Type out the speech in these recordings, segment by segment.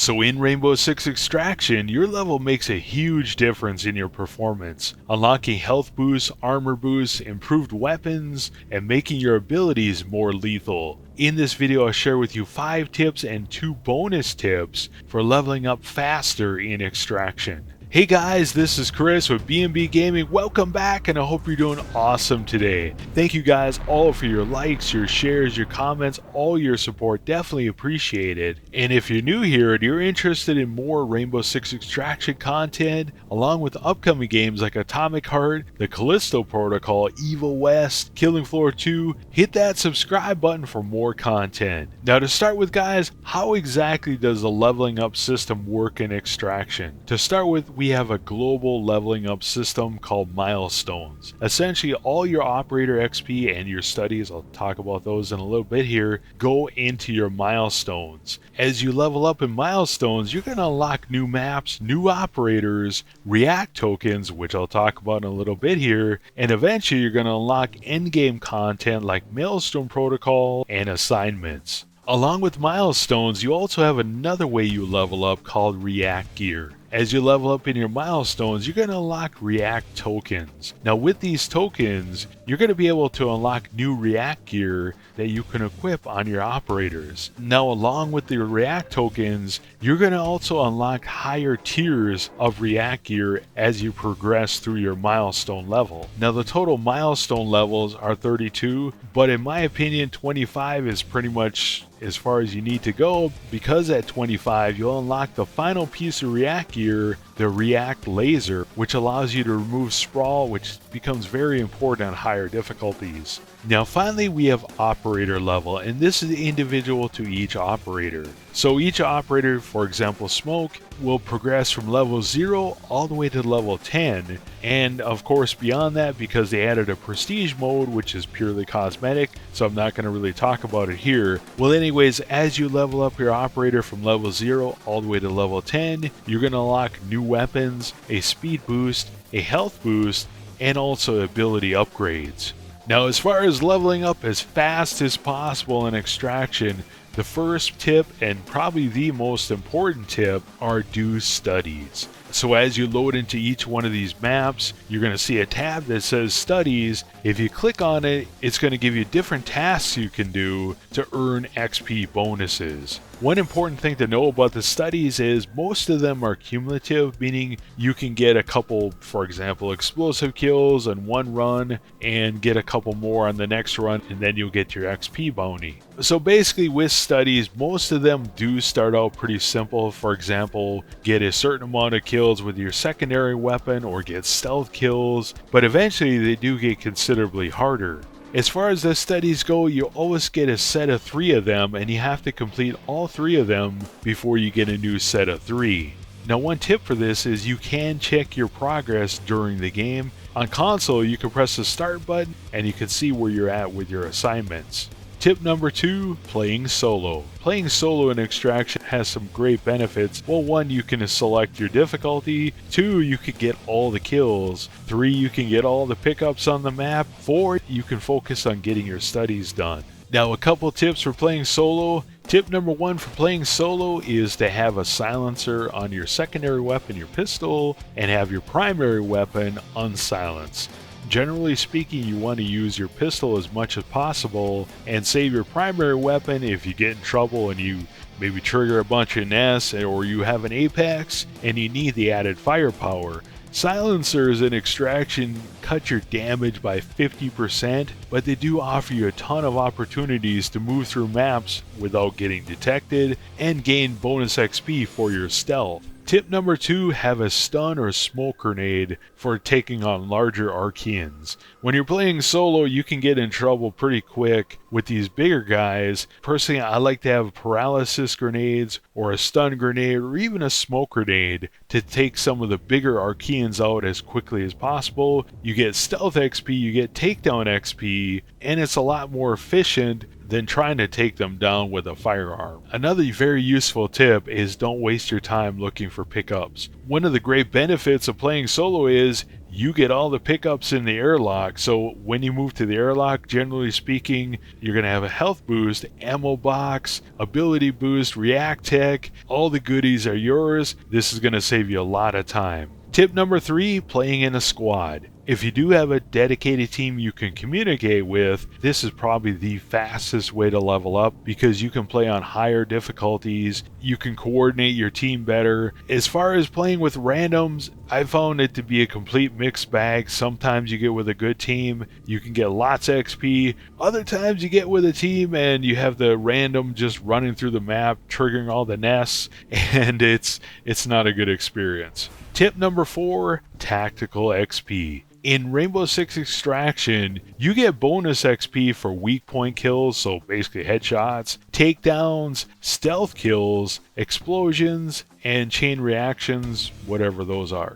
So in Rainbow Six Extraction, your level makes a huge difference in your performance, unlocking health boosts, armor boosts, improved weapons, and making your abilities more lethal. In this video, I'll share with you 5 tips and 2 bonus tips for leveling up faster in Extraction. Hey guys, this is Chris with B&B Gaming. Welcome back, and I hope you're doing awesome today. Thank you guys all for your likes, your shares, your comments, all your support. Definitely appreciated. And if you're new here and you're interested in more Rainbow Six Extraction content, along with upcoming games like Atomic Heart, the Callisto Protocol, Evil West, Killing Floor 2, hit that subscribe button for more content. Now to start with guys, how exactly does the leveling up system work in Extraction? To start with, we have a global leveling up system called milestones. Essentially, all your operator XP and your studies, I'll talk about those in a little bit here, go into your milestones. As you level up in milestones, you're going to unlock new maps, new operators, react tokens, which I'll talk about in a little bit here, and eventually you're going to unlock endgame content like Maelstrom Protocol and assignments. Along with milestones, you also have another way you level up called react gear. As you level up in your milestones, you're going to unlock react tokens. Now with these tokens, you're going to be able to unlock new react gear that you can equip on your operators. Now along with the react tokens, you're going to also unlock higher tiers of react gear as you progress through your milestone level. Now the total milestone levels are 32, but in my opinion 25 is pretty much as far as you need to go, because at 25 you'll unlock the final piece of react gear, the react laser, which allows you to remove sprawl, which becomes very important on higher difficulties. Now finally we have operator level, and this is individual to each operator. So each operator, for example Smoke, will progress from level 0 all the way to level 10, and of course beyond that, because they added a prestige mode which is purely cosmetic, so I'm not going to really talk about it here. Well anyways, as you level up your operator from level 0 all the way to level 10, you're going to unlock new weapons, a speed boost, a health boost, and also ability upgrades. Now as far as leveling up as fast as possible in Extraction, the first tip, and probably the most important tip, are do studies. So as you load into each one of these maps, you're going to see a tab that says studies. If you click on it, it's going to give you different tasks you can do to earn XP bonuses. One important thing to know about the studies is most of them are cumulative, meaning you can get a couple, for example, explosive kills in one run and get a couple more on the next run, and then you'll get your XP bounty. So basically with studies, most of them do start out pretty simple. For example, get a certain amount of kills with your secondary weapon or get stealth kills, but eventually they do get considerably harder. As far as the studies go, you always get a set of 3 of them, and you have to complete all 3 of them before you get a new set of 3. Now one tip for this is you can check your progress during the game. On console, you can press the start button and you can see where you're at with your assignments. Tip number 2, playing solo. Playing solo in Extraction has some great benefits. Well, 1, you can select your difficulty. 2, you can get all the kills. 3, you can get all the pickups on the map. 4, you can focus on getting your studies done. Now a couple tips for playing solo. Tip number 1 for playing solo is to have a silencer on your secondary weapon, your pistol, and have your primary weapon unsilenced. Generally speaking, you want to use your pistol as much as possible and save your primary weapon if you get in trouble and you maybe trigger a bunch of nests, or you have an apex and you need the added firepower. Silencers in Extraction cut your damage by 50%, but they do offer you a ton of opportunities to move through maps without getting detected and gain bonus XP for your stealth. Tip number 2, have a stun or smoke grenade for taking on larger Archeans. When you're playing solo, you can get in trouble pretty quick with these bigger guys. Personally, I like to have paralysis grenades or a stun grenade or even a smoke grenade to take some of the bigger Archeans out as quickly as possible. You get stealth XP, you get takedown XP, and it's a lot more efficient than trying to take them down with a firearm. Another very useful tip is don't waste your time looking for pickups. One of the great benefits of playing solo is you get all the pickups in the airlock. So when you move to the airlock, generally speaking, you're going to have a health boost, ammo box, ability boost, react tech. All the goodies are yours. This is going to save you a lot of time. Tip number 3, playing in a squad. If you do have a dedicated team you can communicate with, this is probably the fastest way to level up because you can play on higher difficulties, you can coordinate your team better. As far as playing with randoms, I found it to be a complete mixed bag. Sometimes you get with a good team, you can get lots of XP. Other times you get with a team and you have the random just running through the map, triggering all the nests, and it's not a good experience. Tip number 4, tactical XP. In Rainbow Six Extraction, you get bonus XP for weak point kills, so basically headshots, takedowns, stealth kills, explosions, and chain reactions, whatever those are.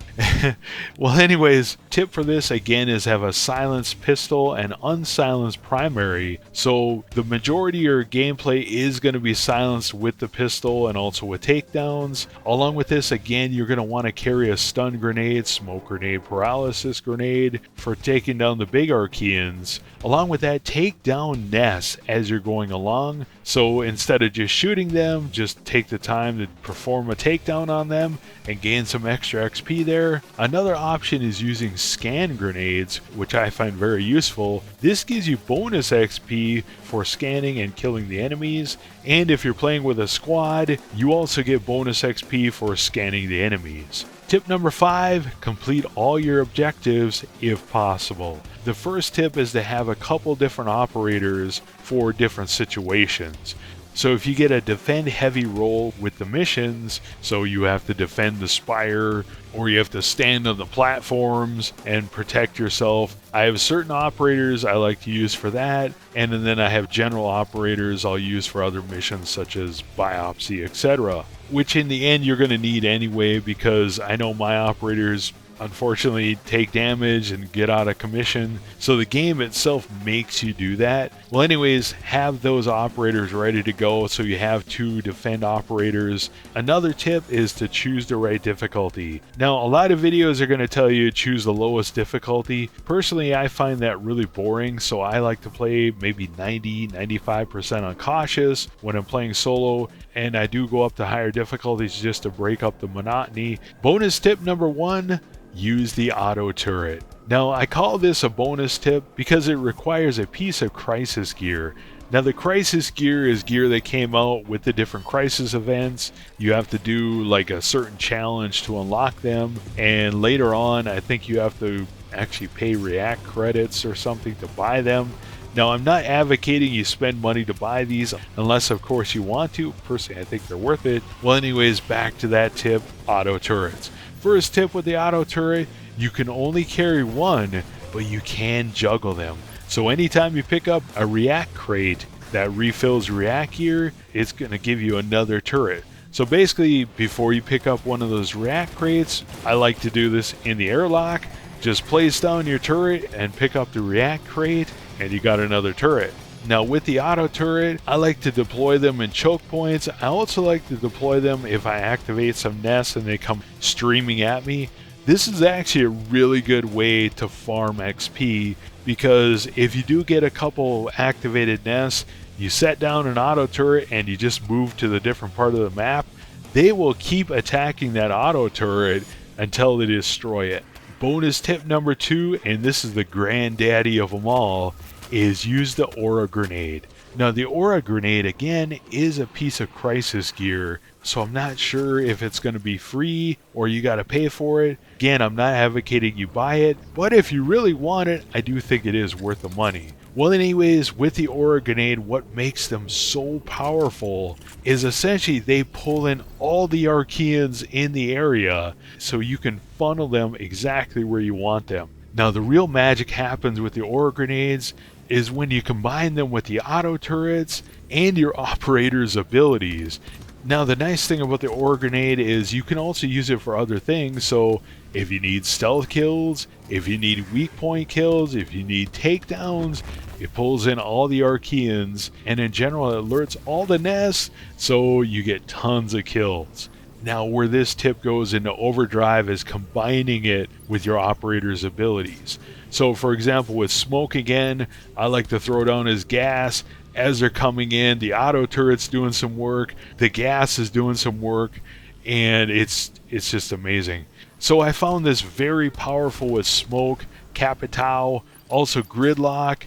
Well, anyways, tip for this again is have a silenced pistol and unsilenced primary. So the majority of your gameplay is going to be silenced with the pistol and also with takedowns. Along with this, again, you're going to want to carry a stun grenade, smoke grenade, paralysis grenade for taking down the big Archeans. Along with that, take down nests as you're going along. So instead of just shooting them, just take the time to perform a takedown on them and gain some extra XP there. Another option is using scan grenades, which I find very useful. This gives you bonus XP for scanning and killing the enemies, and if you're playing with a squad, you also get bonus XP for scanning the enemies. Tip number 5, complete all your objectives if possible. The first tip is to have a couple different operators for different situations. So if you get a defend heavy role with the missions, so you have to defend the spire or you have to stand on the platforms and protect yourself, I have certain operators I like to use for that, and then I have general operators I'll use for other missions such as biopsy, etc. Which in the end you're going to need anyway, because I know my operators unfortunately take damage and get out of commission, so the game itself makes you do that. Well, anyways, have those operators ready to go so you have 2 defend operators. Another tip is to choose the right difficulty. Now, a lot of videos are going to tell you choose the lowest difficulty. Personally, I find that really boring, so I like to play maybe 90-95% on cautious when I'm playing solo, and I do go up to higher difficulties just to break up the monotony. Bonus tip number 1, use the auto turret. Now, I call this a bonus tip because it requires a piece of crisis gear. Now, the crisis gear is gear that came out with the different crisis events. You have to do like a certain challenge to unlock them, and later on I think you have to actually pay react credits or something to buy them. Now, I'm not advocating you spend money to buy these unless of course you want to. Personally, I think they're worth it. Well, anyways, back to that tip, auto turrets. First tip with the auto turret, you can only carry 1, but you can juggle them. So anytime you pick up a react crate that refills react gear, it's going to give you another turret. So basically, before you pick up one of those react crates, I like to do this in the airlock. Just place down your turret and pick up the react crate, and you got another turret. Now, with the auto turret, I like to deploy them in choke points. I also like to deploy them if I activate some nests and they come streaming at me. This is actually a really good way to farm XP, because if you do get a couple activated nests, you set down an auto turret and you just move to the different part of the map, they will keep attacking that auto turret until they destroy it. Bonus tip number 2, and this is the granddaddy of them all, is use the aura grenade. Now, the aura grenade again is a piece of crisis gear, so I'm not sure if it's going to be free or you got to pay for it. Again, I'm not advocating you buy it, but if you really want it, I do think it is worth the money. Well, anyways, with the aura grenade, what makes them so powerful is essentially they pull in all the Archeans in the area so you can funnel them exactly where you want them. Now, the real magic happens with the aura grenades is when you combine them with the auto turrets and your operator's abilities. Now, the nice thing about the aura grenade is you can also use it for other things. So if you need stealth kills, if you need weak point kills, if you need takedowns, it pulls in all the Archeans, and in general it alerts all the nests, so you get tons of kills. Now, where this tip goes into overdrive is combining it with your operator's abilities. So, for example, with smoke again, I like to throw down his gas. As they're coming in, the auto turret's doing some work, the gas is doing some work, and it's just amazing. So I found this very powerful with smoke, Capitao, also Gridlock.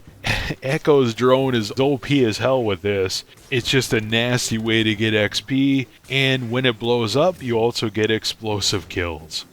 Echo's drone is OP as hell with this. It's just a nasty way to get XP, and when it blows up, you also get explosive kills.